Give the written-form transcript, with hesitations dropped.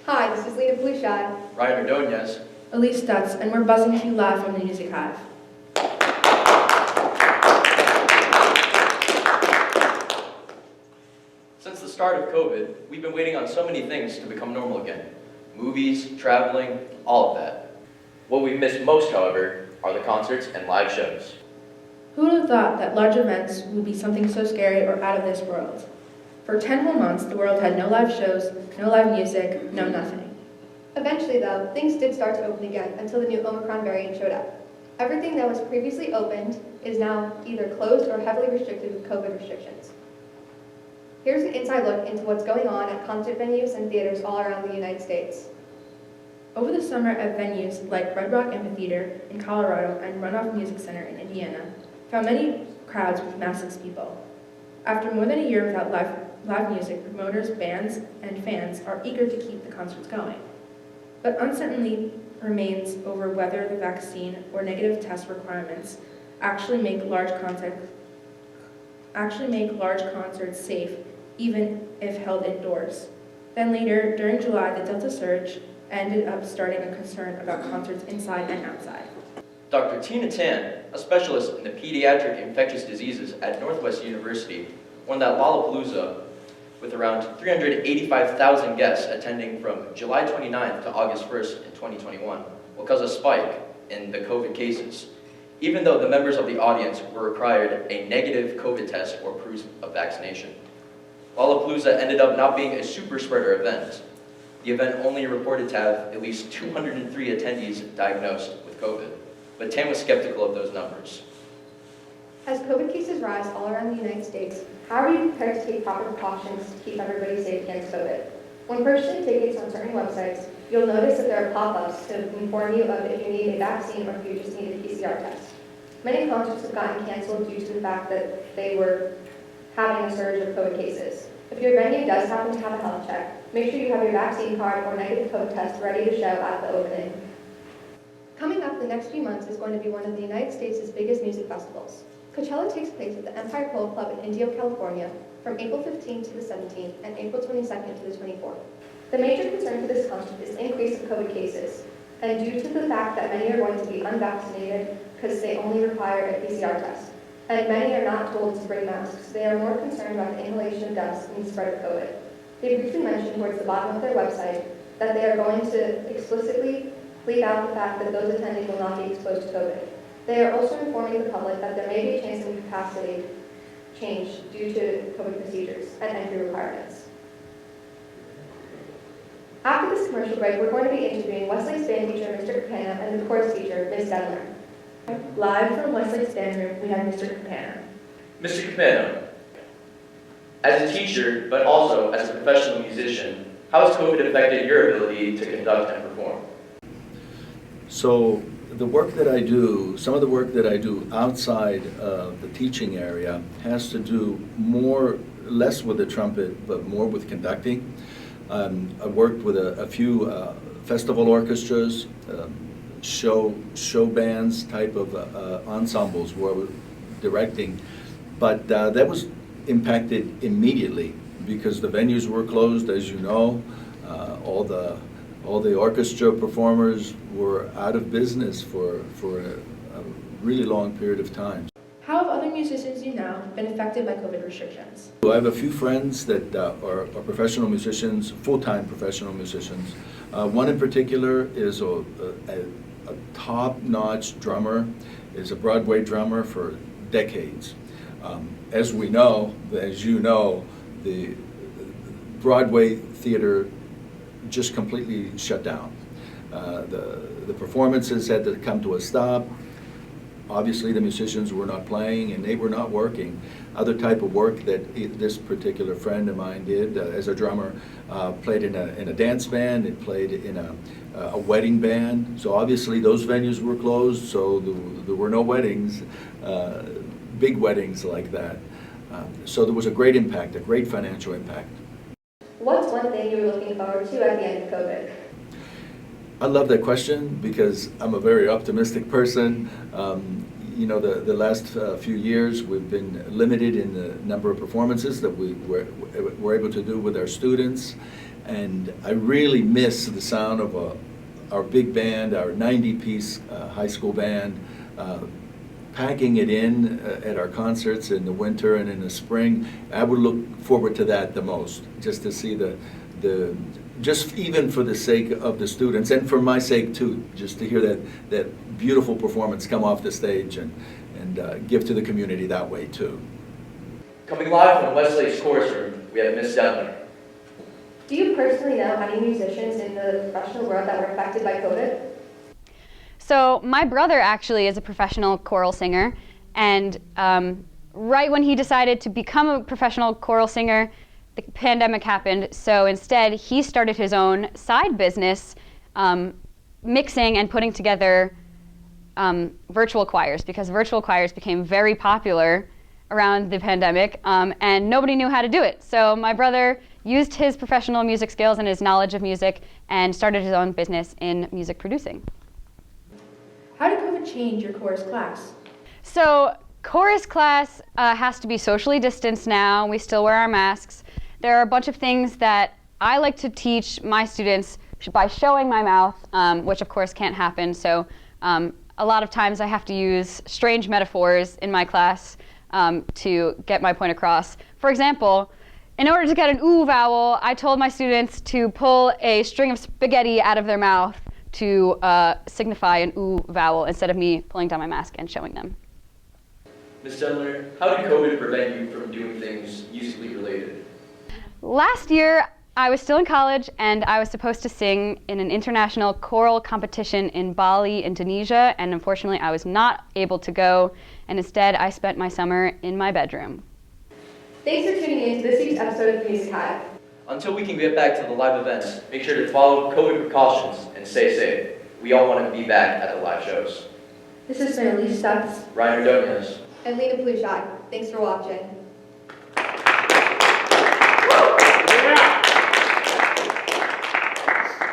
Hi, this is Lena Palushaj. Ordonez. Elise Stuetz, and we're buzzing to you live from the Music Hive. Since the start of COVID, we've been waiting on so many things to become normal again. Movies, traveling, all of that. What we've missed most, however, are the concerts and live shows. Who would have thought that large events would be something so scary or out of this world? For 10 whole months, the world had no live shows, no live music, no nothing. Eventually, though, things did start to open again until the new Omicron variant showed up. Everything that was previously opened is now either closed or heavily restricted with COVID restrictions. Here's an inside look into what's going on at concert venues and theaters all around the United States. Over the summer at venues like Red Rock Amphitheater in Colorado and Runoff Music Center in Indiana, found many crowds with masses of people. After more than a year without live music, promoters, bands, and fans are eager to keep the concerts going. But uncertainty remains over whether the vaccine or negative test requirements actually make large concerts safe, even if held indoors. Then later, during July, the Delta surge ended up starting a concern about concerts inside and outside. Dr. Tina Tan, a specialist in the pediatric infectious diseases at Northwest University, warned that Lollapalooza, with around 385,000 guests attending from July 29th to August 1st in 2021, will cause a spike in the COVID cases, even though the members of the audience were required a negative COVID test or proof of vaccination. Lollapalooza ended up not being a super spreader event. The event only reported to have at least 203 attendees diagnosed with COVID, but Tan was skeptical of those numbers. As COVID cases rise all around the United States, how are you prepared to take proper precautions to keep everybody safe against COVID? When purchasing tickets on certain websites, you'll notice that there are pop-ups to inform you of if you need a vaccine or if you just need a PCR test. Many concerts have gotten canceled due to the fact that they were having a surge of COVID cases. If your venue does happen to have a health check, make sure you have your vaccine card or negative COVID test ready to show at the opening. Coming up the next few months is going to be one of the United States' biggest music festivals. Coachella takes place at the Empire Polo Club in Indio, California, from April 15th to the 17th and April 22nd to the 24th. The major concern for this concert is the increase of COVID cases, and due to the fact that many are going to be unvaccinated because they only require a PCR test, and many are not told to bring masks, they are more concerned about the inhalation of dust and the spread of COVID. They briefly mentioned towards the bottom of their website that they are going to explicitly leave out the fact that those attending will not be exposed to COVID. They are also informing the public that there may be a chance of capacity change due to COVID procedures and entry requirements. After this commercial break, we're going to be interviewing Westlake's band teacher, Mr. Capana, and the chorus teacher, Ms. Denler. Live from Westlake's band room, we have Mr. Capana. Mr. Capano, as a teacher, but also as a professional musician, how has COVID affected your ability to conduct and perform? So the work that I do, some of the work that I do outside of the teaching area has to do less with the trumpet, but more with conducting. I've worked with a few festival orchestras, show bands type of ensembles where I was directing, but that was impacted immediately because the venues were closed, as you know. All the orchestra performers were out of business for a really long period of time. How have other musicians you know been affected by COVID restrictions? So I have a few friends that are professional musicians, full-time professional musicians. One in particular is a top-notch drummer, is a Broadway drummer for decades. As you know, the Broadway theater just completely shut down. The performances had to come to a stop. Obviously, the musicians were not playing and they were not working. Other type of work that this particular friend of mine did as a drummer, played in a dance band, it played in a wedding band. So obviously those venues were closed, so there were no weddings, big weddings like that. So there was a great impact, a great financial impact. What's one thing you were looking forward to at the end of COVID? I love that question because I'm a very optimistic person. The last few years we've been limited in the number of performances that we were able to do with our students. And I really miss the sound of our big band, our 90-piece high school band, packing it in at our concerts in the winter and in the spring. I would look forward to that the most, just to see just even for the sake of the students and for my sake too, just to hear that beautiful performance come off the stage and give to the community that way too. Coming live from Westlake's chorus room, we have Miss Delmer. Do you personally know any musicians in the professional world that were affected by COVID? So my brother actually is a professional choral singer, and right when he decided to become a professional choral singer, the pandemic happened. So instead, he started his own side business, mixing and putting together virtual choirs, because virtual choirs became very popular around the pandemic, and nobody knew how to do it. So my brother used his professional music skills and his knowledge of music and started his own business in music producing. How did COVID change your chorus class? So chorus class has to be socially distanced now. We still wear our masks. There are a bunch of things that I like to teach my students by showing my mouth, which of course can't happen. So a lot of times I have to use strange metaphors in my class to get my point across. For example, in order to get an ooh vowel, I told my students to pull a string of spaghetti out of their mouth to signify an ooh vowel instead of me pulling down my mask and showing them. Ms. Delmer, how did COVID prevent you from doing things musically related? Last year, I was still in college and I was supposed to sing in an international choral competition in Bali, Indonesia, and unfortunately I was not able to go, and instead I spent my summer in my bedroom. Thanks for tuning in to this week's episode of Music Hive. Until we can get back to the live events, make sure to follow COVID precautions and stay safe. We all want to be back at the live shows. This is Elise Stuetz Ryan Ordonez. and Lena Palushaj. Thanks for watching.